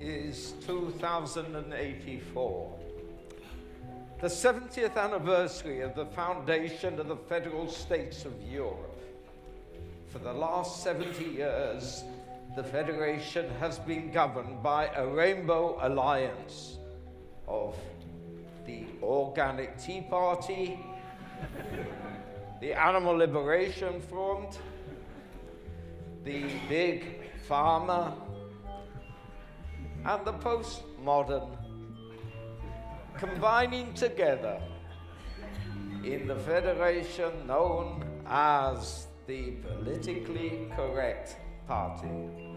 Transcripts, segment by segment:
is 2084, the 70th anniversary of the foundation of the Federal States of Europe. For the last 70 years, the Federation has been governed by a rainbow alliance of the Organic Tea Party, the Animal Liberation Front, the Big Pharma, and the postmodern, combining together in the federation known as the Politically Correct Party,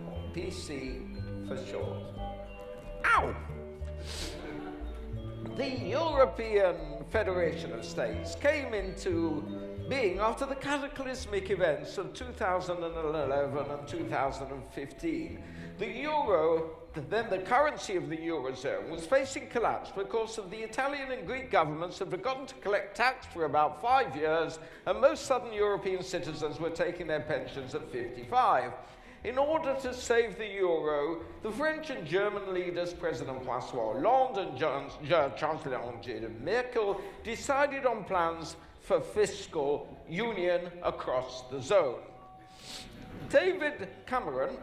or PC for short. Ow! The European Federation of States came into being after the cataclysmic events of 2011 and 2015. The euro, then the currency of the Eurozone, was facing collapse because of the Italian and Greek governments had forgotten to collect tax for about 5 years, and most southern European citizens were taking their pensions at 55. In order to save the euro, the French and German leaders, President François Hollande and Chancellor Angela Merkel, decided on plans for fiscal union across the zone. David Cameron,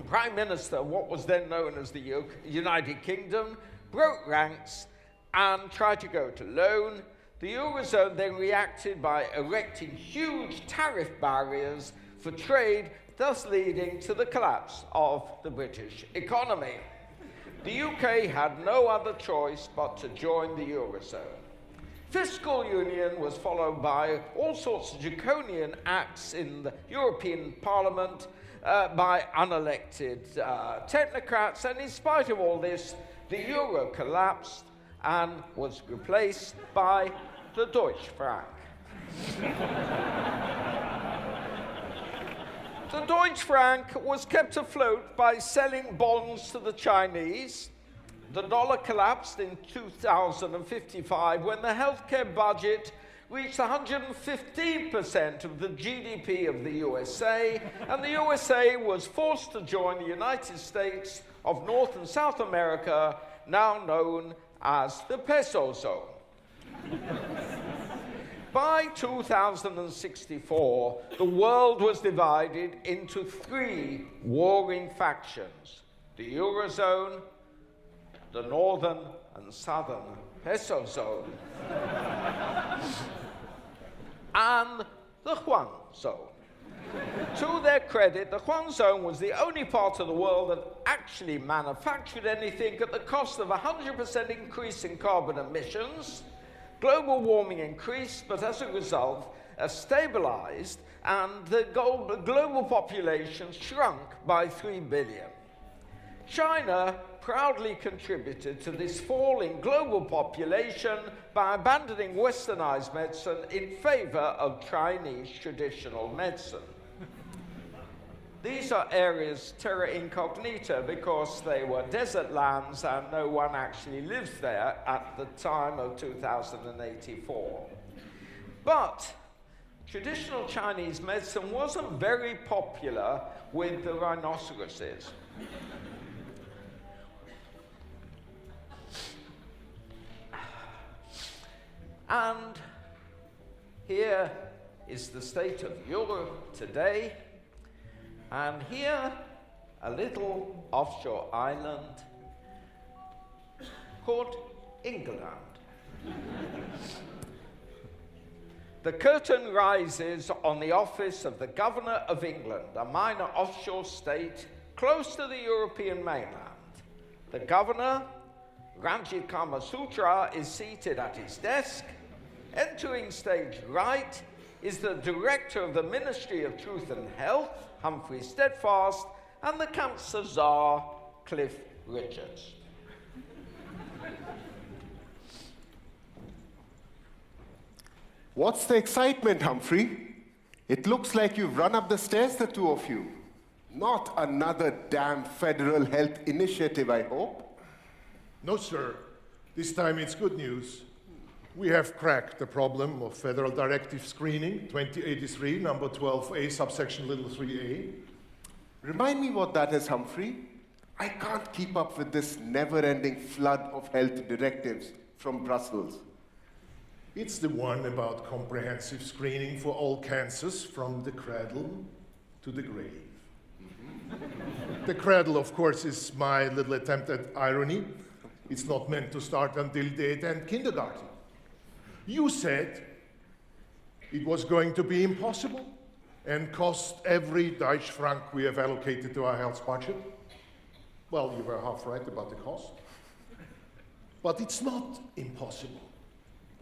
Prime Minister of what was then known as the United Kingdom, broke ranks and tried to go to loan. The Eurozone then reacted by erecting huge tariff barriers for trade, thus leading to the collapse of the British economy. The UK had no other choice but to join the Eurozone. Fiscal union was followed by all sorts of draconian acts in the European Parliament by unelected technocrats, and in spite of all this, the euro collapsed and was replaced by the Deutsche Frank. The Deutsche Frank was kept afloat by selling bonds to the Chinese. The dollar collapsed in 2055 when the healthcare budget reached 115% of the GDP of the USA, and the USA was forced to join the United States of North and South America, now known as the peso zone. By 2064, the world was divided into 3 warring factions: the Eurozone, the Northern and Southern peso zone, and the Yuan zone. To their credit, the Yuan zone was the only part of the world that actually manufactured anything at the cost of a 100% increase in carbon emissions. Global warming increased, but as a result, stabilized, and the global population shrunk by 3 billion. China proudly contributed to this fall in global population by abandoning westernized medicine in favor of Chinese traditional medicine. These are areas terra incognita because they were desert lands and no one actually lives there at the time of 2084. But traditional Chinese medicine wasn't very popular with the rhinoceroses. And here is the state of Europe today. And here, a little offshore island called England. The curtain rises on the office of the Governor of England, a minor offshore state close to the European mainland. The Governor, Ranjit Kamasutra, is seated at his desk. Entering stage right is the Director of the Ministry of Truth and Health, Humphrey Steadfast, and the Cancer Czar, Cliff Richards. What's the excitement, Humphrey? It looks like you've run up the stairs, the two of you. Not another damn federal health initiative, I hope. No, sir. This time it's good news. We have cracked the problem of Federal Directive Screening 2083, number 12A, subsection little 3A. Remind me what that is, Humphrey. I can't keep up with this never-ending flood of health directives from Brussels. It's the one about comprehensive screening for all cancers from the cradle to the grave. The cradle, of course, is my little attempt at irony. It's not meant to start until they attend kindergarten. You said it was going to be impossible and cost every Deutsche franc we have allocated to our health budget. Well, you were half right about the cost. But it's not impossible.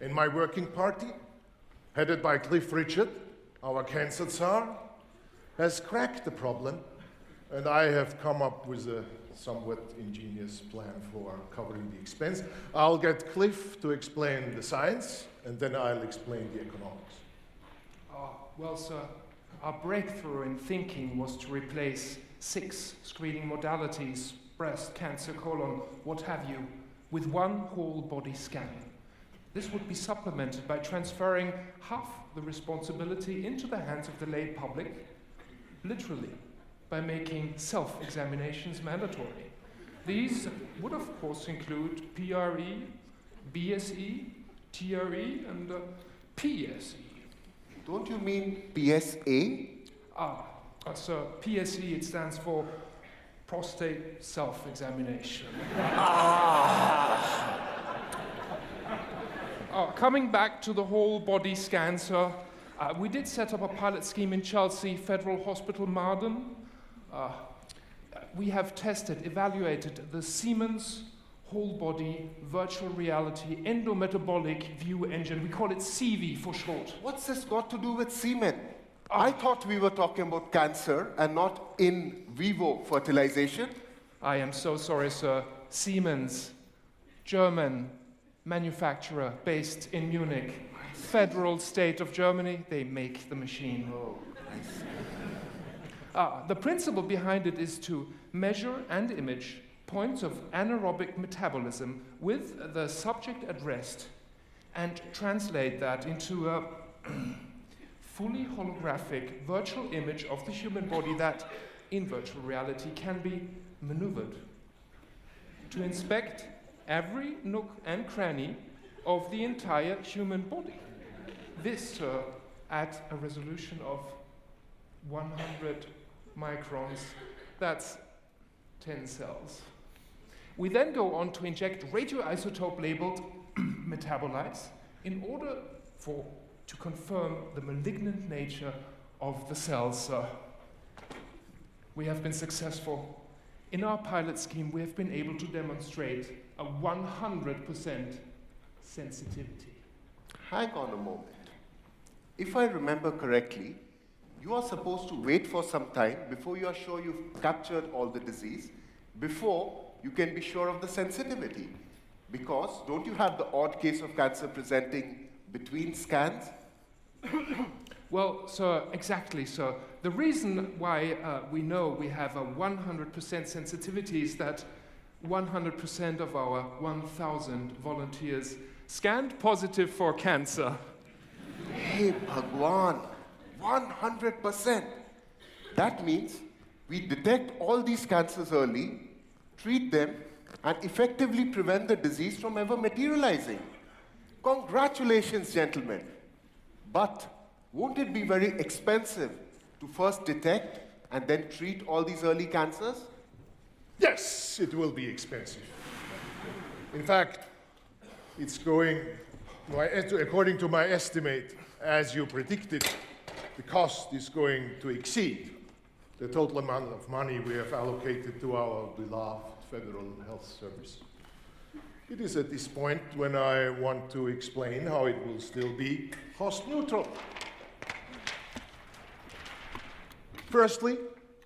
And my working party, headed by Cliff Richard, our cancer czar, has cracked the problem, and I have come up with a somewhat ingenious plan for covering the expense. I'll get Cliff to explain the science, and then I'll explain the economics. Well, sir, our breakthrough in thinking was to replace 6 screening modalities, breast, cancer, colon, what have you, with one whole body scan. This would be supplemented by transferring half the responsibility into the hands of the lay public, literally, by making self-examinations mandatory. These would, of course, include PRE, BSE, TRE, and PSE. Don't you mean PSA? So PSE, it stands for prostate self-examination. Coming back to the whole body scan, sir, we did set up a pilot scheme in Chelsea Federal Hospital, Marden. We have evaluated the Siemens whole body virtual reality endometabolic view engine. We call it CV for short. What's this got to do with semen? I thought we were talking about cancer and not in vivo fertilization. I am so sorry, sir. Siemens, German manufacturer based in Munich, federal state of Germany, they make the machine. Oh, I see. The principle behind it is to measure and image points of anaerobic metabolism with the subject at rest and translate that into a fully holographic virtual image of the human body that, in virtual reality, can be maneuvered to inspect every nook and cranny of the entire human body. This at a resolution of 100 microns, that's 10 cells. We then go on to inject radioisotope labeled metabolites in order to confirm the malignant nature of the cells. We have been successful. In our pilot scheme, we have been able to demonstrate a 100% sensitivity. Hang on a moment. If I remember correctly, you are supposed to wait for some time before you are sure you've captured all the disease, before you can be sure of the sensitivity. Because don't you have the odd case of cancer presenting between scans? Well, sir, exactly, sir. The reason why we know we have a 100% sensitivity is that 100% of our 1,000 volunteers scanned positive for cancer. Hey, Bhagwan, 100%. That means we detect all these cancers early, treat them, and effectively prevent the disease from ever materializing. Congratulations, gentlemen. But won't it be very expensive to first detect and then treat all these early cancers? Yes, it will be expensive. In fact, it's going, according to my estimate, as you predicted, the cost is going to exceed the total amount of money we have allocated to our beloved Federal Health Service. It is at this point when I want to explain how it will still be cost neutral. Firstly,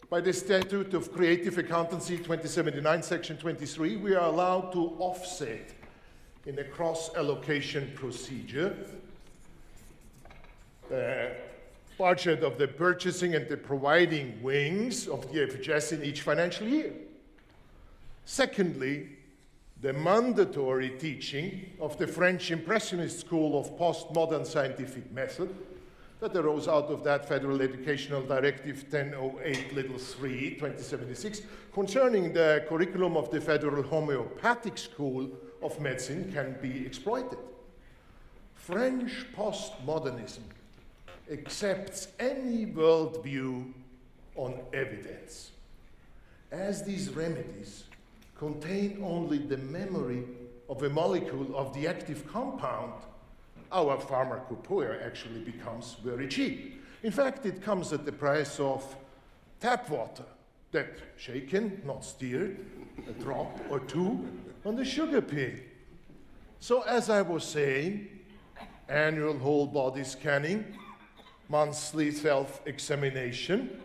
by the Statute of Creative Accountancy 2079, Section 23, we are allowed to offset in a cross-allocation procedure budget of the purchasing and the providing wings of the FHS in each financial year. Secondly, the mandatory teaching of the French Impressionist school of postmodern scientific method that arose out of that Federal Educational Directive 1008(3), 2076, concerning the curriculum of the Federal Homeopathic School of Medicine can be exploited. French postmodernism accepts any worldview on evidence, as these remedies contain only the memory of a molecule of the active compound. Our pharmacopoeia actually becomes very cheap. In fact, it comes at the price of tap water, that shaken, not stirred, a drop or two on the sugar pin. So as I was saying, annual whole body scanning, monthly self-examination,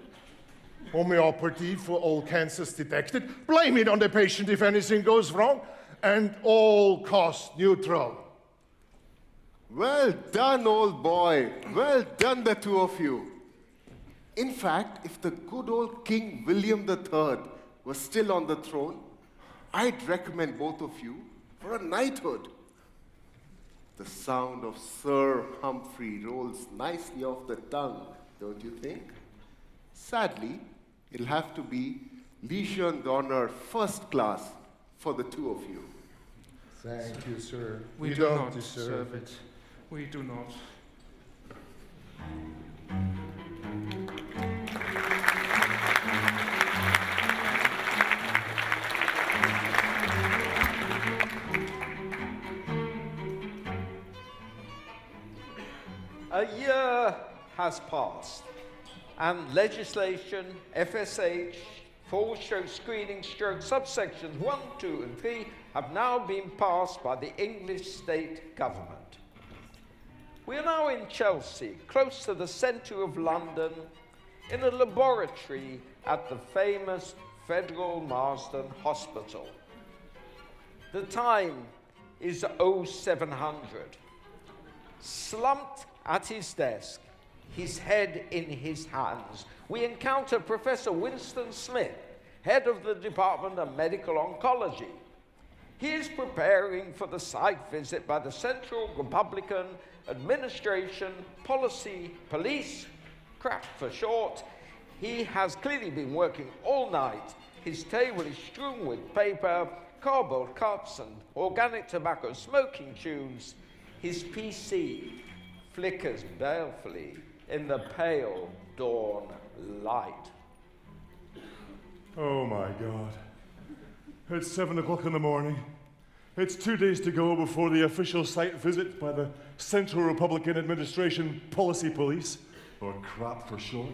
homeopathy for all cancers detected, blame it on the patient if anything goes wrong, and all cost neutral. Well done, old boy. Well done, the two of you. In fact, if the good old King William III was still on the throne, I'd recommend both of you for a knighthood. The sound of Sir Humphrey rolls nicely off the tongue, don't you think? Sadly, it'll have to be Legion d'Honneur First Class for the two of you. Thank you, sir. We You do don't not deserve deserve it. We do not. A year has passed, and legislation, FSH, full stroke screening stroke subsections 1, 2, and 3 have now been passed by the English state government. We are now in Chelsea, close to the centre of London, in a laboratory at the famous Federal Marsden Hospital. The time is 0700. Slumped at his desk, his head in his hands, we encounter Professor Winston Smith, head of the Department of Medical Oncology. He is preparing for the site visit by the Central Republican Administration Police, CRAP for short. He has clearly been working all night. His table is strewn with paper, cardboard cups, and organic tobacco smoking tubes. His PC flickers balefully in the pale dawn light. Oh my God. It's 7 o'clock in the morning. It's 2 days to go before the official site visit by the Central Republican Administration Police, or CRAP for short.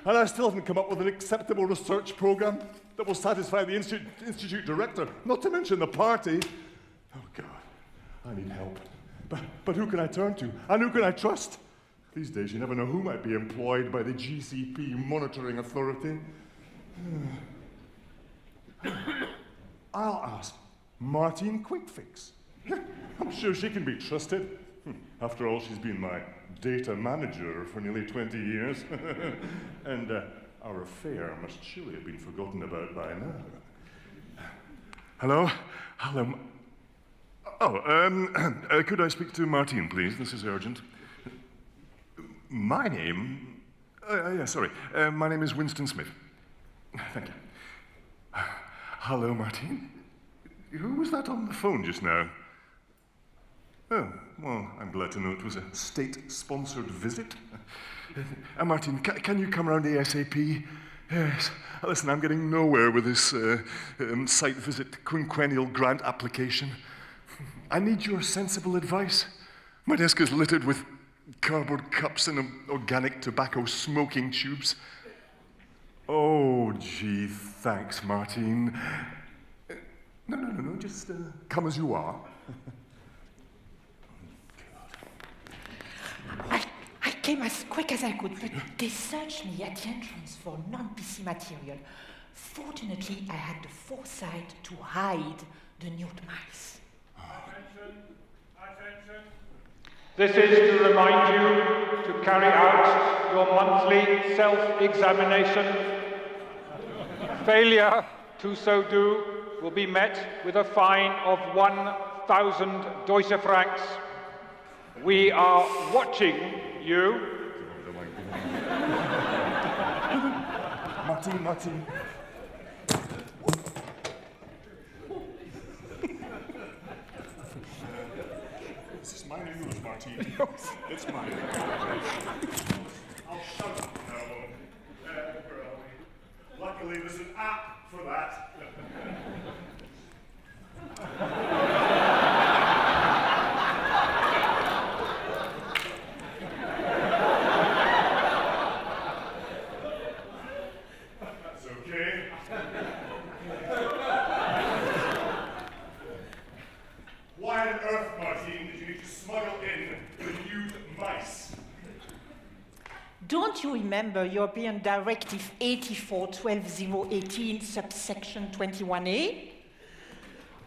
And I still haven't come up with an acceptable research program that will satisfy the institute director, not to mention the party. Oh God, I need help. But who can I turn to? And who can I trust? These days, you never know who might be employed by the GCP monitoring authority. I'll ask Martine Quickfix. I'm sure she can be trusted. After all, she's been my data manager for nearly 20 years. And our affair must surely have been forgotten about by now. Hello? Hello. Could I speak to Martine, please? This is urgent. My name? My name is Winston Smith. Thank you. Hello, Martine. Who was that on the phone just now? Oh, well, I'm glad to know it was a state-sponsored visit. Martine, can you come round ASAP? Yes. Listen, I'm getting nowhere with this site visit quinquennial grant application. I need your sensible advice. My desk is littered with cardboard cups and organic tobacco smoking tubes. Oh, gee, thanks, Martine. No, just come as you are. I came as quick as I could, but they searched me at the entrance for non-PC material. Fortunately, I had the foresight to hide the nude mice. Attention. This is to remind you to carry out your monthly self-examination. Failure to so do will be met with a fine of 1,000 Deutsche Francs. We are watching you. Martin. This is mine or yours, Martin? It's mine. I'll shout it now. Where are we? Luckily, there's an app for that. That's okay. Why on earth, Martin, did you need to smuggle in the nude mice? Don't you remember European Directive 84/12018, subsection 21A?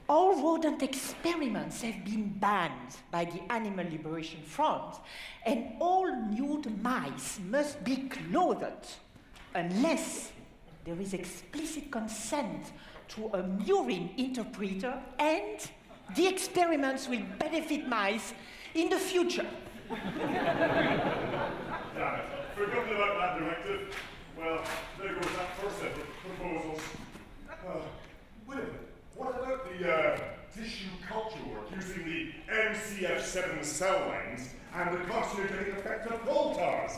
All rodent experiments have been banned by the Animal Liberation Front, and all nude mice must be clothed unless there is explicit consent to a murine interpreter, and the experiments will benefit mice in the future. Damn it. Forgotten about that directive. Well, there goes that first set of proposals. Wait a minute. What about the tissue culture work using the MCF7 cell lines and the carcinogenic effect of coal tars?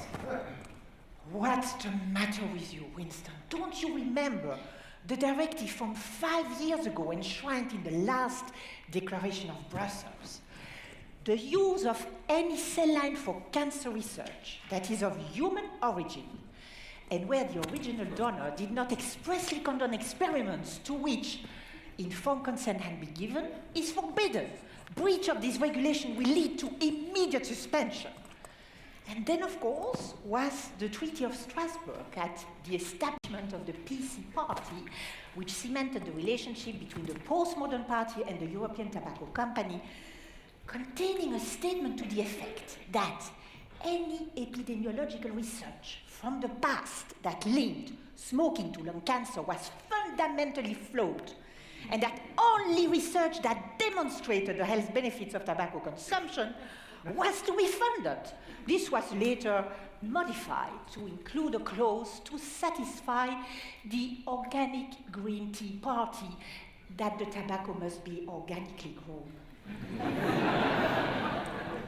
What's the matter with you, Winston? Don't you remember the directive from 5 years ago enshrined in the last Declaration of Brussels? The use of any cell line for cancer research that is of human origin and where the original donor did not expressly condone experiments to which informed consent had been given is forbidden. Breach of this regulation will lead to immediate suspension. And then, of course, was the Treaty of Strasbourg at the establishment of the PC Party, which cemented the relationship between the postmodern party and the European Tobacco Company, containing a statement to the effect that any epidemiological research from the past that linked smoking to lung cancer was fundamentally flawed, and that only research that demonstrated the health benefits of tobacco consumption was to be funded. This was later modified to include a clause to satisfy the organic green tea party that the tobacco must be organically grown.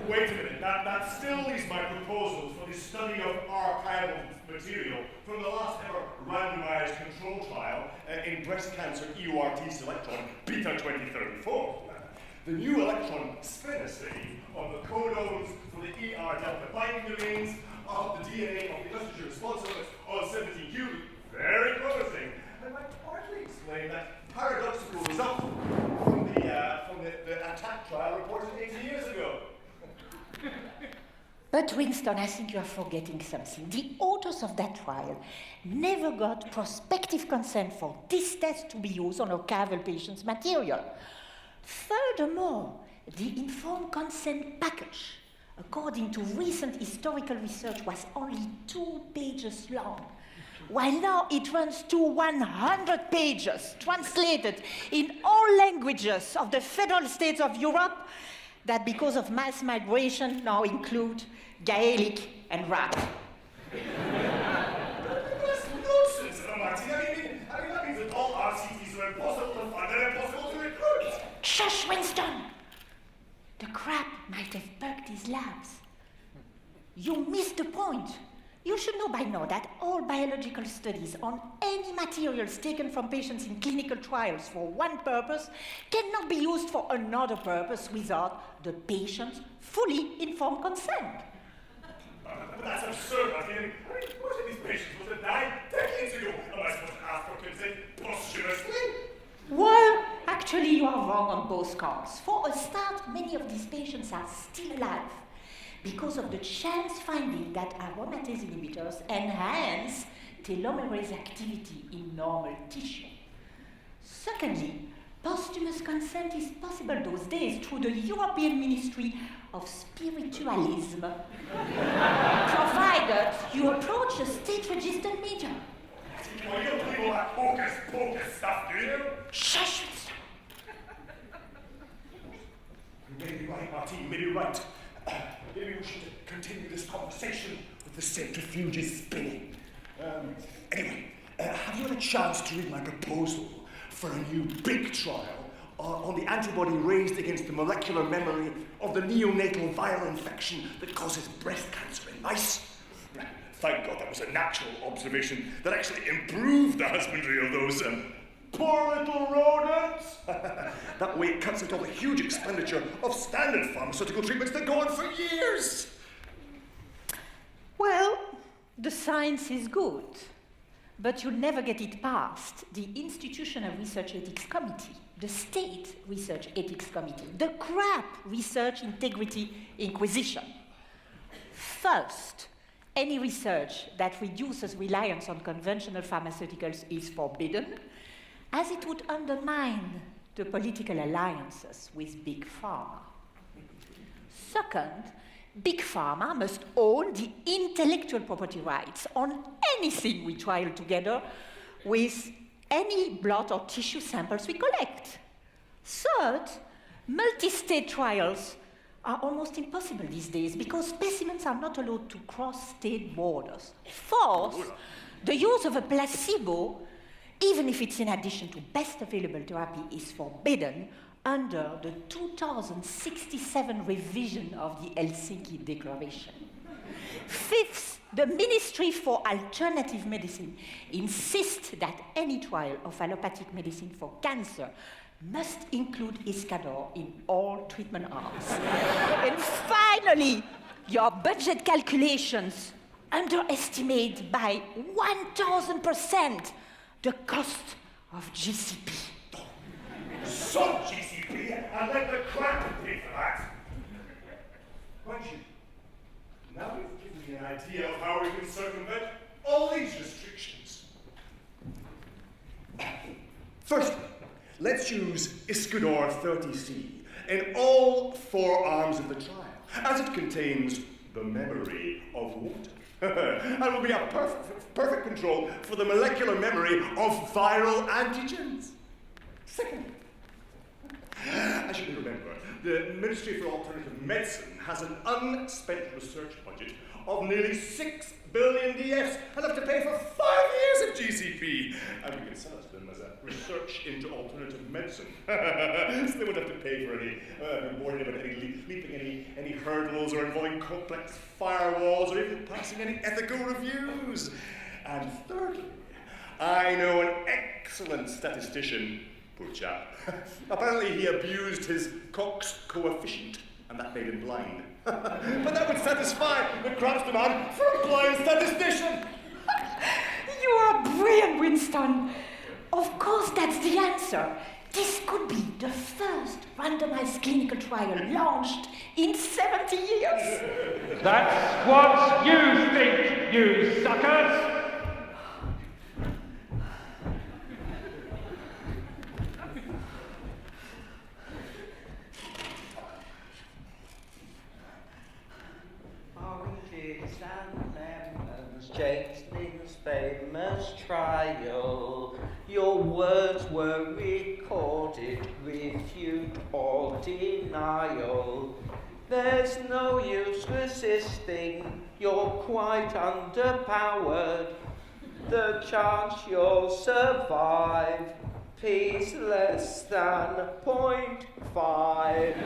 Wait a minute, that still leaves my proposals for the study of archival material from the last ever randomized control trial in breast cancer EURT selectron beta 2034. The new electron spin assay on the codons for the ER delta binding domains of the DNA of the estrogen responsiveness on 17q. Very promising. And might partly explain that paradoxical result from the attack trial reported 80 years ago. But Winston, I think you are forgetting something. The authors of that trial never got prospective consent for this test to be used on archival patients' material. Furthermore, the informed consent package, according to recent historical research, was only 2 pages long, while now it runs to 100 pages, translated in all languages of the federal states of Europe that, because of mass migration, now include Gaelic and Rap. That's nonsense, Martin. I mean, that means that all RCTs are impossible to fund and impossible to recruit. Shush, Winston! The crap might have bugged his labs. You missed the point. You should know by now that all biological studies on any materials taken from patients in clinical trials for one purpose cannot be used for another purpose without the patient's fully informed consent. But that's absurd, Martin. I mean, most of these patients must have died decades ago. Am I supposed to ask for consent posthumously? Well, actually, you are wrong on both counts. For a start, many of these patients are still alive because of the chance finding that aromatase inhibitors enhance telomerase activity in normal tissue. Secondly, posthumous consent is possible those days through the European Ministry of Spiritualism, provided you approach a state-registered medium. Well, you don't believe all that hocus-pocus stuff, do you? Shush! You may be right, Martin, you may be right. Maybe we should continue this conversation with The centrifuge is spinning. Anyway, have you had a chance to read my proposal for a new big trial on the antibody raised against the molecular memory of the neonatal viral infection that causes breast cancer in mice? Thank God that was a natural observation that actually improved the husbandry of those poor little rodents. That way it cuts out all the huge expenditure of standard pharmaceutical treatments that go on for years. Well, the science is good, but you'll never get it past the Institutional Research Ethics Committee, the State Research Ethics Committee, the crap Research Integrity Inquisition. First, any research that reduces reliance on conventional pharmaceuticals is forbidden, as it would undermine the political alliances with Big Pharma. Second, Big Pharma must own the intellectual property rights on anything we trial together with any blood or tissue samples we collect. Third, multi-state trials are almost impossible these days because specimens are not allowed to cross state borders. Fourth, the use of a placebo, even if it's in addition to best available therapy, is forbidden under the 2067 revision of the Helsinki Declaration. Fifth, the Ministry for Alternative Medicine insists that any trial of allopathic medicine for cancer must include Iscador in all treatment arms. And finally, your budget calculations underestimate by 1,000% the cost of GCP. Some GCP and let the crap pay for that. Mind you, now you've given me an idea of how we can circumvent all these restrictions. Firstly, let's use Iscador 30C in all 4 arms of the trial, as it contains the memory of water. And will be a perfect control for the molecular memory of viral antigens. Second, as you may remember, the Ministry for Alternative Medicine has an unspent research budget of nearly 6 billion DFs, enough to pay for 5 years of GCP. And we can sell it to them as a research into alternative medicine. So they won't have to pay for any, worrying about leaping any hurdles or involving complex firewalls or even passing any ethical reviews. And thirdly, I know an excellent statistician, poor chap. Apparently he abused his Cox coefficient, and that made him blind. But that would satisfy the crap's demand for a blind statistician. You are brilliant, Winston. Of course, that's the answer. This could be the first randomized clinical trial launched in 70 years. That's what you think, you suckers! James Dean's famous trial. Your words were recorded, refute or denial. There's no use resisting, you're quite underpowered. The chance you'll survive, P's less than 0.5.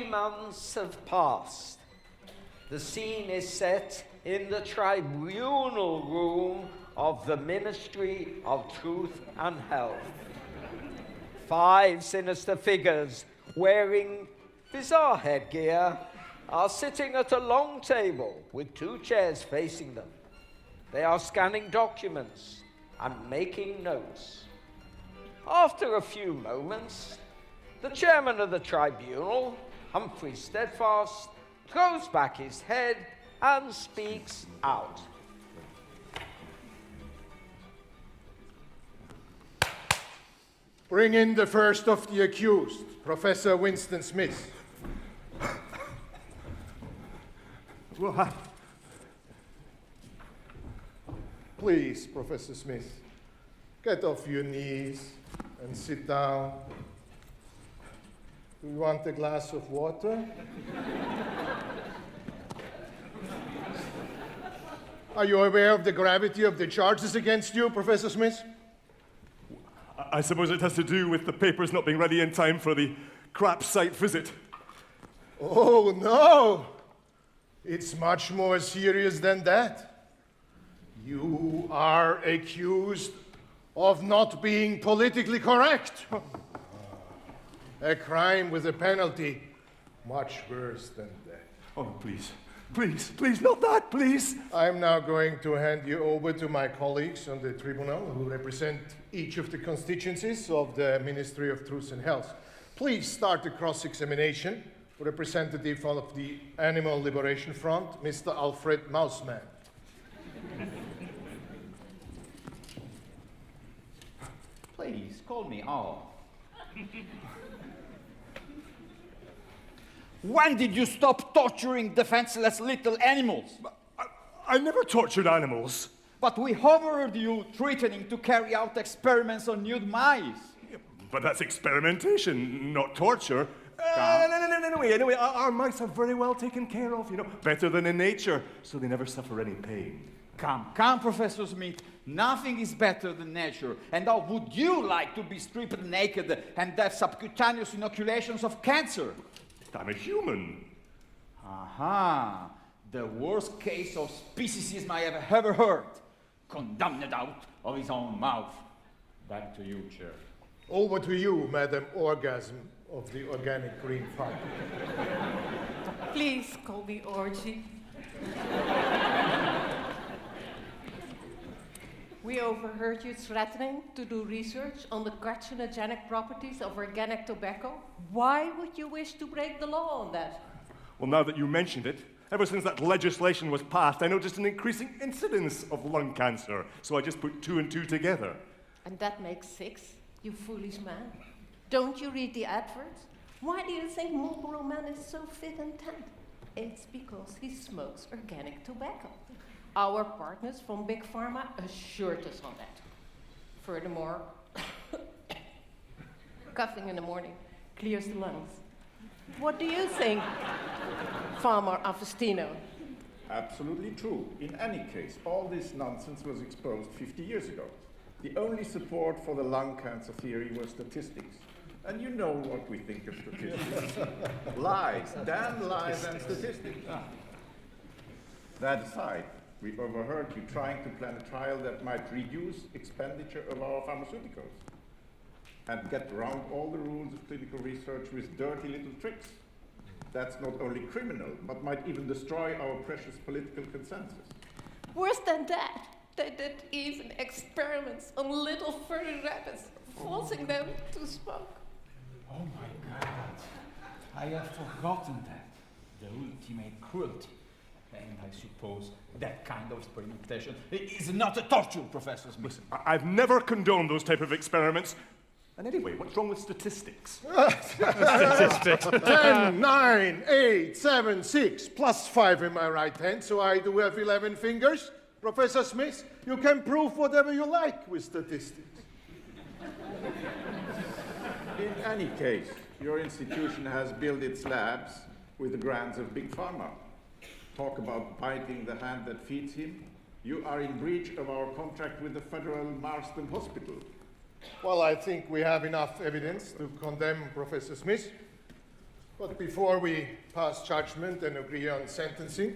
Months have passed. The scene is set in the tribunal room of the Ministry of Truth and Health. 5 sinister figures wearing bizarre headgear are sitting at a long table with 2 chairs facing them. They are scanning documents and making notes. After a few moments, the chairman of the tribunal, Humphrey Steadfast, throws back his head and speaks out. Bring in the first of the accused, Professor Winston Smith. Please, Professor Smith, get off your knees and sit down. Do you want a glass of water? Are you aware of the gravity of the charges against you, Professor Smith? I suppose it has to do with the papers not being ready in time for the crap site visit. Oh, no! It's much more serious than that. You are accused of not being politically correct. A crime with a penalty much worse than that. Oh, please. Please, please, not that, please. I'm now going to hand you over to my colleagues on the tribunal who represent each of the constituencies of the Ministry of Truth and Health. Please start the cross-examination. Representative of the Animal Liberation Front, Mr. Alfred Mouseman. Please, call me Al. When did you stop torturing defenseless little animals? I never tortured animals. But we overheard you threatening to carry out experiments on nude mice. But that's experimentation, not torture. Anyway, our mice are very well taken care of, better than in nature, so they never suffer any pain. Come, Professor Smith. Nothing is better than nature. And how would you like to be stripped naked and have subcutaneous inoculations of cancer? I'm a human. Aha. The worst case of speciesism I have ever heard. Condemned out of his own mouth. Back to you, Chair. Over to you, Madam Orgasm of the Organic Green Party. Please call me Orgy. We overheard you threatening to do research on the carcinogenic properties of organic tobacco. Why would you wish to break the law on that? Well, now that you mentioned it, ever since that legislation was passed, I noticed an increasing incidence of lung cancer, so I just put 2 and 2 together. And that makes 6, you foolish man. Don't you read the adverts? Why do you think Marlboro Man is so fit and tan? It's because he smokes organic tobacco. Our partners from Big Pharma assured us on that. Furthermore, coughing in the morning clears the lungs. What do you think, Farmer Avestino? Absolutely true. In any case, all this nonsense was exposed 50 years ago. The only support for the lung cancer theory was statistics. And you know what we think of statistics. Lies, damn lies and statistics. That aside, we overheard you trying to plan a trial that might reduce expenditure of our pharmaceuticals and get around all the rules of clinical research with dirty little tricks. That's not only criminal, but might even destroy our precious political consensus. Worse than that, they did even experiments on little furry rabbits, forcing them to smoke. Oh my God, I have forgotten that. The ultimate cruelty. And I suppose that kind of experimentation is not a torture, Professor Smith. Listen, I've never condoned those type of experiments. And anyway, what's wrong with statistics? Statistics. 10, 9, 8, 7, 6, plus 5 in my right hand, so I do have 11 fingers. Professor Smith, you can prove whatever you like with statistics. In any case, your institution has built its labs with the grants of Big Pharma. Talk about biting the hand that feeds him. You are in breach of our contract with the Federal Marsden Hospital. Well, I think we have enough evidence to condemn Professor Smith. But before we pass judgment and agree on sentencing,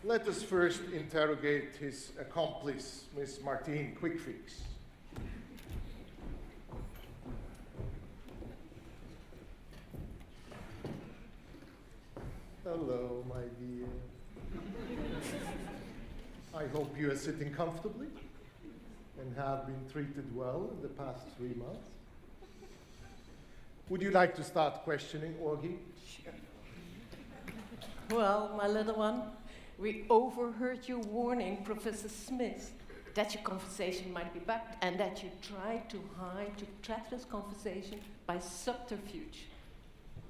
let us first interrogate his accomplice, Miss Martine Quickfix. Hello. my dear. I hope you are sitting comfortably and have been treated well in the past 3 months. Would you like to start questioning, Augie? Sure. Well, my little one, we overheard your warning, Professor Smith, that your conversation might be bugged and that you tried to hide your treacherous conversation by subterfuge.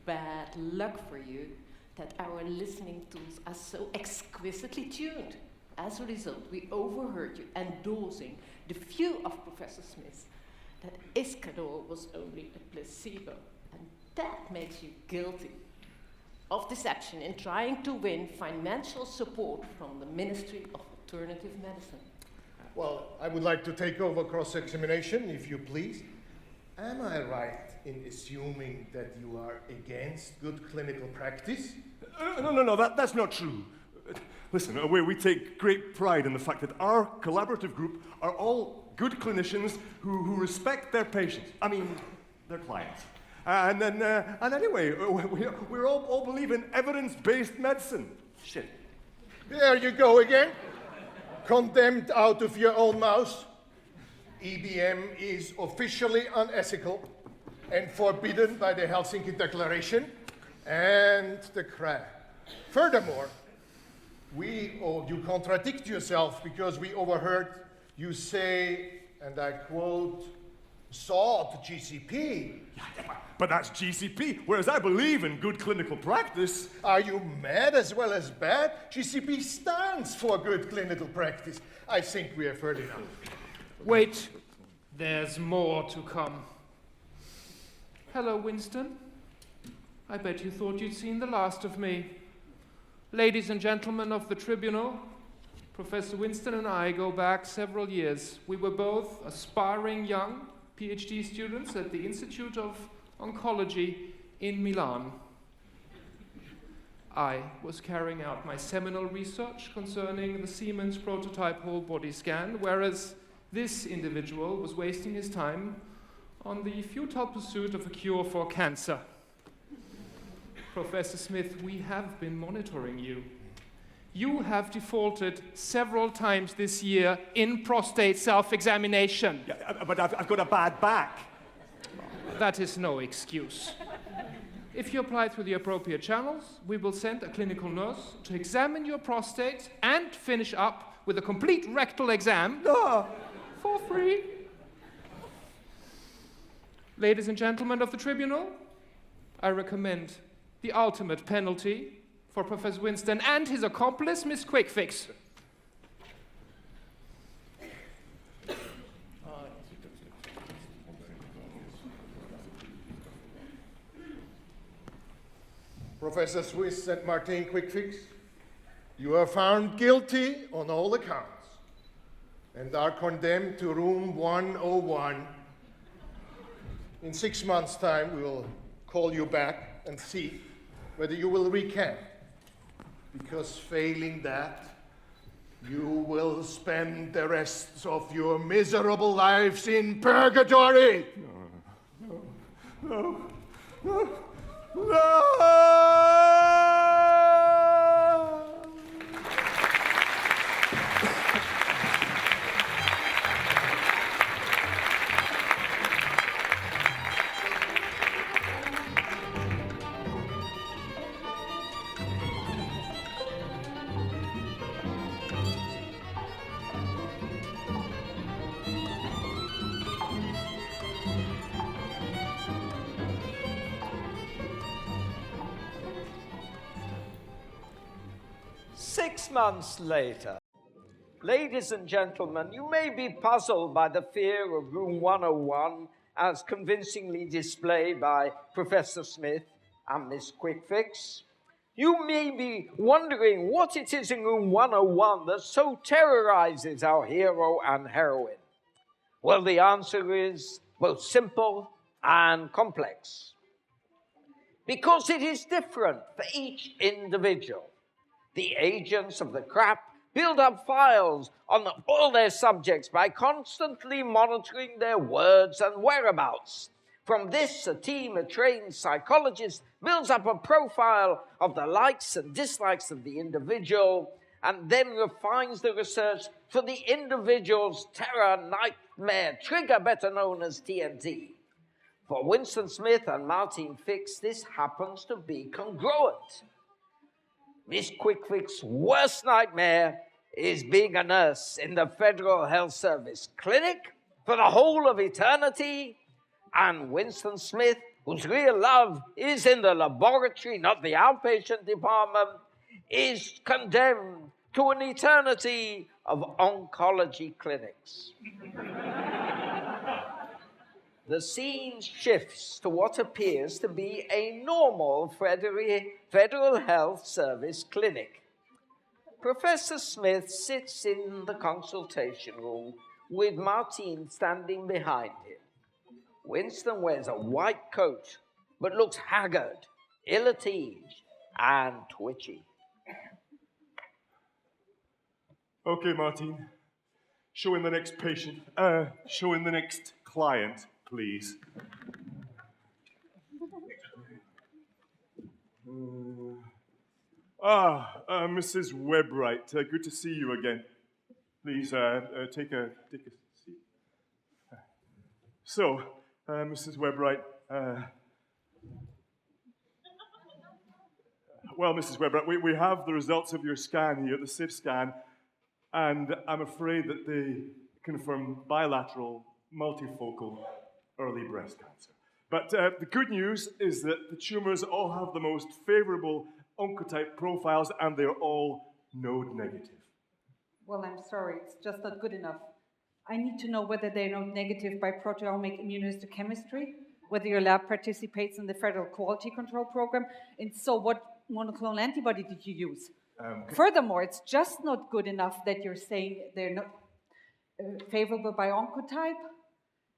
Bad luck for you that our listening tools are so exquisitely tuned. As a result, we overheard you endorsing the view of Professor Smith that Iscador was only a placebo, and that makes you guilty of deception in trying to win financial support from the Ministry of Alternative Medicine. Well, I would like to take over cross-examination, if you please. Am I right in assuming that you are against good clinical practice? No, that's not true. Listen, we take great pride in the fact that our collaborative group are all good clinicians who respect their patients. I mean, their clients. And anyway, we all believe in evidence-based medicine. Shit. There you go again. Condemned out of your own mouth. EBM is officially unethical and forbidden by the Helsinki Declaration and the CRA. Furthermore, you contradict yourself because we overheard you say, and I quote, sought GCP. But that's GCP, whereas I believe in good clinical practice. Are you mad as well as bad? GCP stands for good clinical practice. I think we have heard enough. Wait, there's more to come. Hello, Winston. I bet you thought you'd seen the last of me. Ladies and gentlemen of the tribunal, Professor Winston and I go back several years. We were both aspiring young PhD students at the Institute of Oncology in Milan. I was carrying out my seminal research concerning the Siemens prototype whole body scan, whereas this individual was wasting his time on the futile pursuit of a cure for cancer. Professor Smith, we have been monitoring you. You have defaulted several times this year in prostate self-examination. Yeah, but I've got a bad back. That is no excuse. If you apply through the appropriate channels, we will send a clinical nurse to examine your prostate and finish up with a complete rectal exam for free. Ladies and gentlemen of the tribunal, I recommend the ultimate penalty for Professor Winston and his accomplice, Miss Quickfix. Professor Swiss and Martin Quickfix, you are found guilty on all accounts and are condemned to room 101. In 6 months' time, we will call you back and see whether you will recant. Because failing that, you will spend the rest of your miserable lives in purgatory. No. 6 months later. Ladies and gentlemen, you may be puzzled by the fear of room 101 as convincingly displayed by Professor Smith and Miss Quickfix. You may be wondering what it is in room 101 that so terrorizes our hero and heroine. Well, the answer is both simple and complex. Because it is different for each individual. The agents of the crap build up files on all their subjects by constantly monitoring their words and whereabouts. From this, a team of trained psychologists builds up a profile of the likes and dislikes of the individual and then refines the research for the individual's terror nightmare trigger, better known as TNT. For Winston Smith and Martin Fix, this happens to be congruent. Miss Quick Fix's worst nightmare is being a nurse in the Federal Health Service clinic for the whole of eternity, and Winston Smith, whose real love is in the laboratory, not the outpatient department, is condemned to an eternity of oncology clinics. The scene shifts to what appears to be a normal Federal Health Service clinic. Professor Smith sits in the consultation room with Martine standing behind him. Winston wears a white coat, but looks haggard, ill at ease, and twitchy. Okay, Martine. Show in the next patient. Show in the next client, please. Mrs. Webwright, good to see you again. Please take a seat. So, Mrs. Webwright, well, Mrs. Webwright, we have the results of your scan here, the CIF scan, and I'm afraid that they confirm bilateral, multifocal, early breast cancer. But the good news is that the tumors all have the most favorable oncotype profiles, and they're all node negative. Well, I'm sorry, it's just not good enough. I need to know whether they're node negative by proteomic immunohistochemistry, whether your lab participates in the Federal Quality Control Program, and so what monoclonal antibody did you use? Furthermore, it's just not good enough that you're saying they're not favorable by oncotype.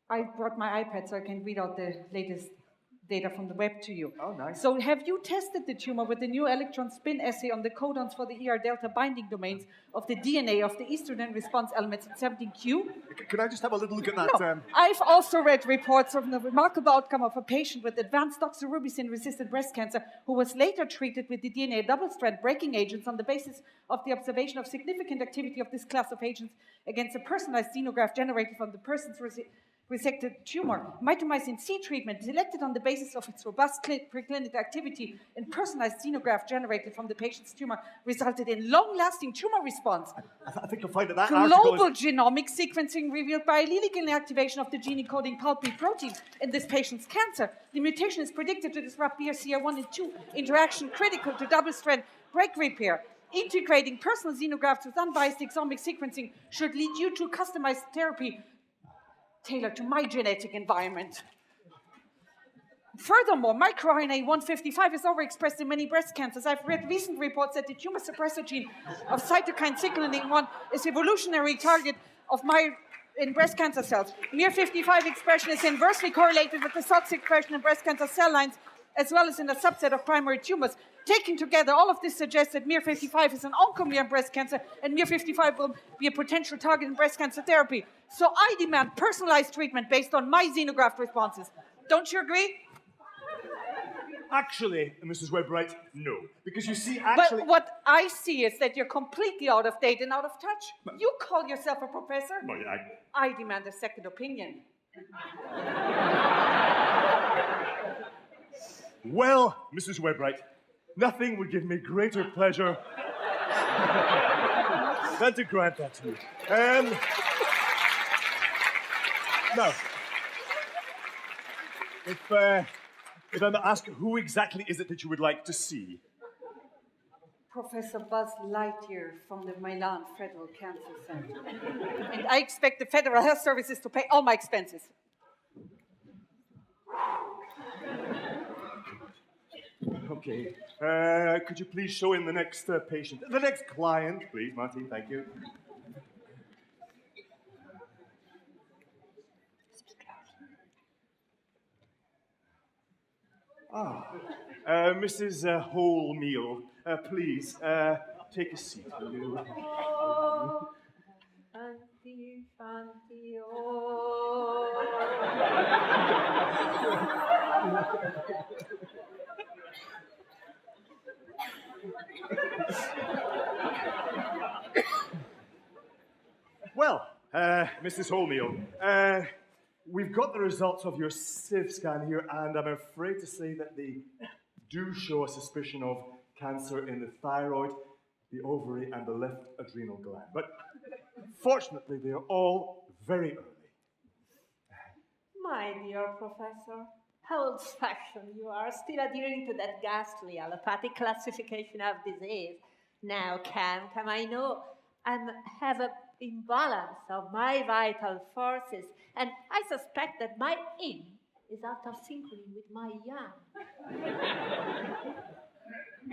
I brought my iPad so I can read out the latest data from the web to you. Oh, nice. So have you tested the tumor with the new electron spin assay on the codons for the ER delta binding domains of the DNA of the estrogen response elements in 17q? Can I just have a little look at that? No. I've also read reports of the remarkable outcome of a patient with advanced doxorubicin-resistant breast cancer who was later treated with the DNA double-strand breaking agents on the basis of the observation of significant activity of this class of agents against a personalized xenograft generated from the person's resected tumor. Mitomycin C treatment, selected on the basis of its robust preclinical activity and personalized xenograft generated from the patient's tumor, resulted in long-lasting tumor response. I think you'll find that Global genomic sequencing revealed biallelic inactivation of the gene encoding pulpy protein in this patient's cancer. The mutation is predicted to disrupt BRCA1 and 2 interaction critical to double-strand break repair. Integrating personal xenografts with unbiased exomic sequencing should lead you to customized therapy tailored to my genetic environment. Furthermore, microRNA 155 is overexpressed in many breast cancers. I've read recent reports that the tumor suppressor gene of cytokine signaling 1 is evolutionary target of in breast cancer cells. miR55 expression is inversely correlated with the SOX expression in breast cancer cell lines, as well as in a subset of primary tumors. Taken together, all of this suggests that miR55 is an oncomere in breast cancer, and miR55 will be a potential target in breast cancer therapy. So I demand personalized treatment based on my xenograft responses. Don't you agree? Actually, Mrs. Webwright, no. Because you see, actually... But what I see is that you're completely out of date and out of touch. You call yourself a professor? No, I demand a second opinion. Well, Mrs. Webwright, nothing would give me greater pleasure than to grant that to you. Now, if I may ask, who exactly is it that you would like to see? Professor Buzz Lightyear from the Milan Federal Cancer Center. And I expect the Federal Health Services to pay all my expenses. Okay. Could you please show in the next patient? The next client, please, Martin, thank you. Mrs. Wholemeal, please, take a seat, will you? Oh, Fanti, Fanti, oh. Well, Mrs. Wholemeal, we've got the results of your sieve scan here, and I'm afraid to say that they do show a suspicion of cancer in the thyroid, the ovary, and the left adrenal gland. But fortunately, they are all very early. My dear professor, how old-fashioned you are, still adhering to that ghastly allopathic classification of disease. Now, come, I know I have an imbalance of my vital forces, and I suspect that my yin is out of synchrony with my yang.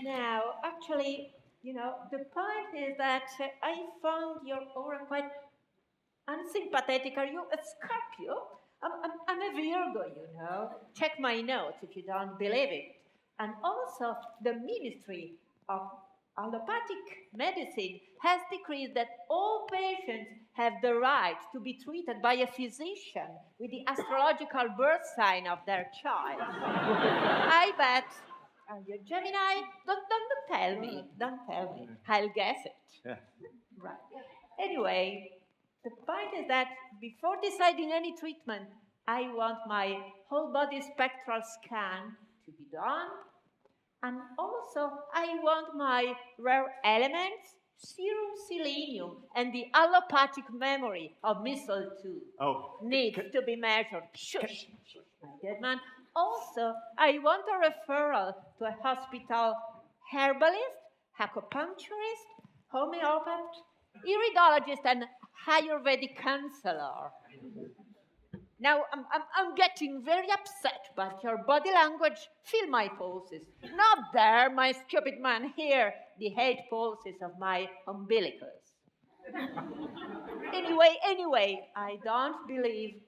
Now, actually, you know, the point is that I found your aura quite unsympathetic. Are you a Scorpio? I'm a Virgo, you know. Check my notes if you don't believe it. And also, the Ministry of Allopathic Medicine has decreed that all patients have the right to be treated by a physician with the astrological birth sign of their child. I bet. Are you Gemini? Don't tell me. Don't tell me. I'll guess it. Yeah. Right. Anyway, the point is that before deciding any treatment, I want my whole body spectral scan to be done. And also, I want my rare elements, serum selenium, and the allopathic memory of missile 2 needs to be measured. Shush, my dead man. Also, I want a referral to a hospital herbalist, acupuncturist, homeopath, iridologist, and Ayurvedic counselor. Now, I'm getting very upset about your body language. Feel my pulses. Not there, my stupid man. Here, the hate pulses of my umbilicus. Anyway, I don't believe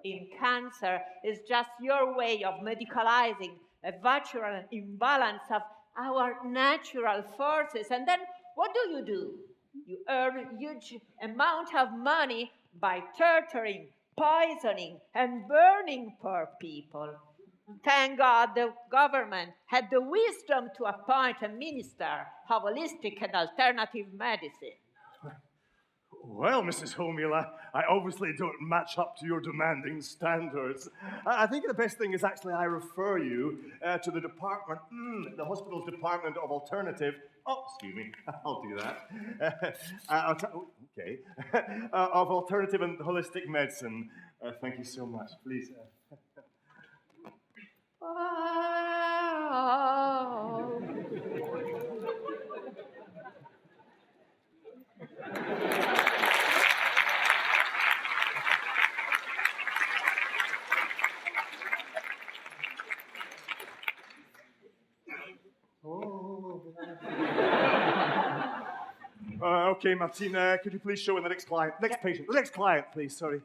in cancer. It's just your way of medicalizing a virtual imbalance of our natural forces. And then, what do? You earn a huge amount of money by torturing, poisoning, and burning poor people. Thank God the government had the wisdom to appoint a minister of holistic and alternative medicine. Well, Mrs. Wholemeal, I obviously don't match up to your demanding standards. I think the best thing is actually I refer you to the department, the hospital's Department of Alternative. Oh, excuse me, I'll do that. Okay. Of Alternative and Holistic Medicine. Thank you so much. Please. Okay, Martina, could you please show in the next client? Next patient. The next client, please, sorry.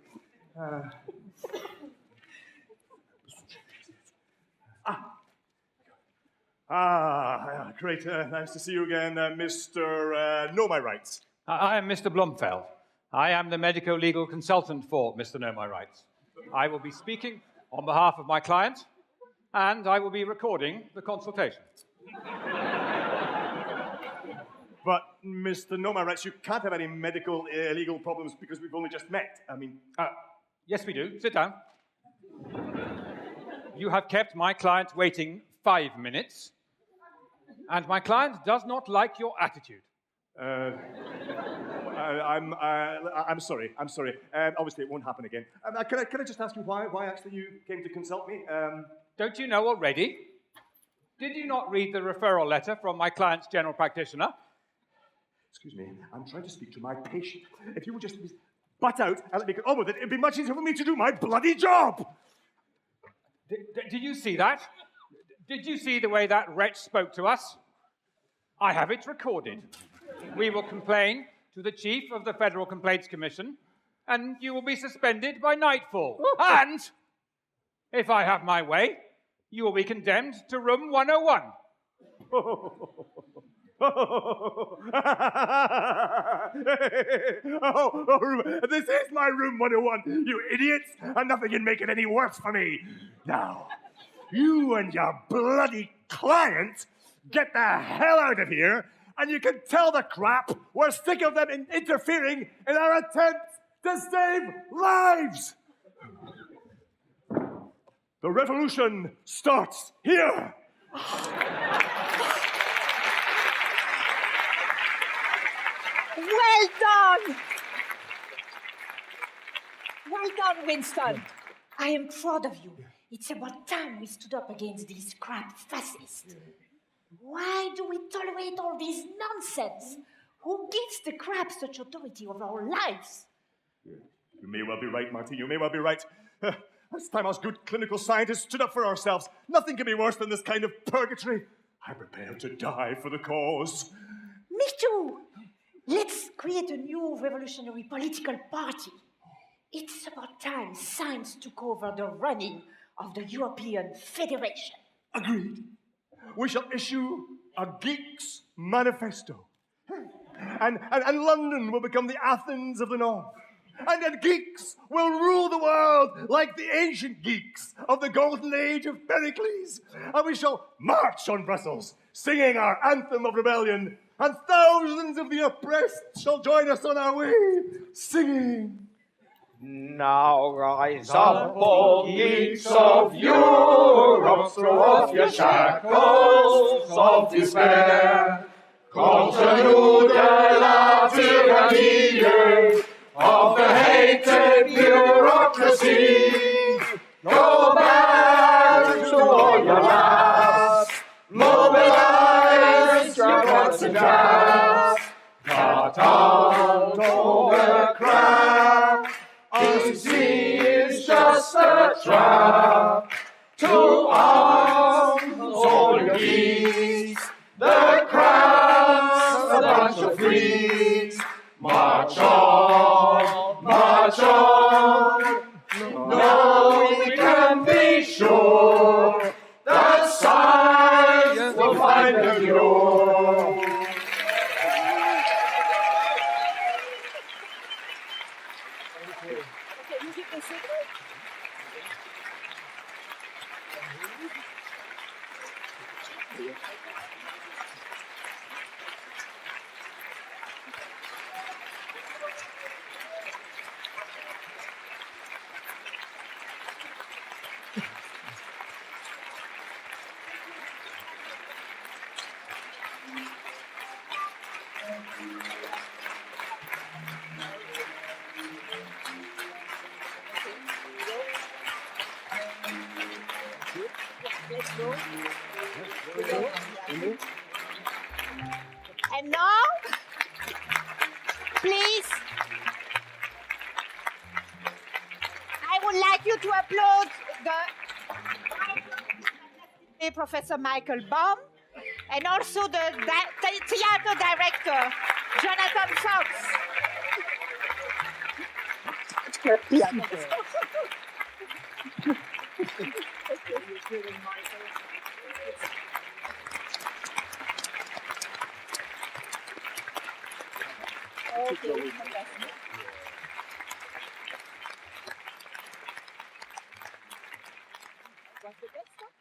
Great. Nice to see you again, Mr. Know My Rights. I am Mr. Blomfeld. I am the medical legal consultant for Mr. Know My Rights. I will be speaking on behalf of my client, and I will be recording the consultation. But, Mr. Know My Rights, you can't have any medical legal problems because we've only just met. I mean... Yes, we do. Sit down. You have kept my client waiting 5 minutes, and my client does not like your attitude. I'm sorry. Obviously, it won't happen again. Can I just ask you why actually you came to consult me? Don't you know already? Did you not read the referral letter from my client's general practitioner? Excuse me, I'm trying to speak to my patient. If you would just butt out and let me get on with it, it'd be much easier for me to do my bloody job! Did you see that? Did you see the way that wretch spoke to us? I have it recorded. We will complain to the Chief of the Federal Complaints Commission, and you will be suspended by nightfall. And, if I have my way, you will be condemned to room 101. Oh, this is my room 101, you idiots, and nothing can make it any worse for me. Now, you and your bloody client get the hell out of here, and you can tell the crap we're sick of them interfering in our attempts to save lives. The revolution starts here. Well done! Well done, Winston. I am proud of you. It's about time we stood up against these crap fascists. Why do we tolerate all this nonsense? Who gives the crap such authority over our lives? You may well be right, Marty. You may well be right. It's time us good clinical scientists stood up for ourselves. Nothing can be worse than this kind of purgatory. I'm prepared to die for the cause. Me too. Let's create a new revolutionary political party. It's about time science took over the running of the European Federation. Agreed. We shall issue a Geeks Manifesto. And London will become the Athens of the North. And then geeks will rule the world like the ancient geeks of the golden age of Pericles. And we shall march on Brussels, singing our anthem of rebellion. And thousands of the oppressed shall join us on our way, singing. Now rise up, all geeks of Europe, throw off your shackles of despair. Contre nous de la tyrannie of the hated bureaucracy. Go back to all your labs, mobilize your guts and jabs, cut out all the crap. DC is just a trap to arm all your geeks. The crap's a bunch of freaks. March on, march on. No, we can be sure that science will find a cure. And now, please, I would like you to applaud the Professor Michael Baum and also the theater director, Jonathan Fox. Okay. What's the best stuff?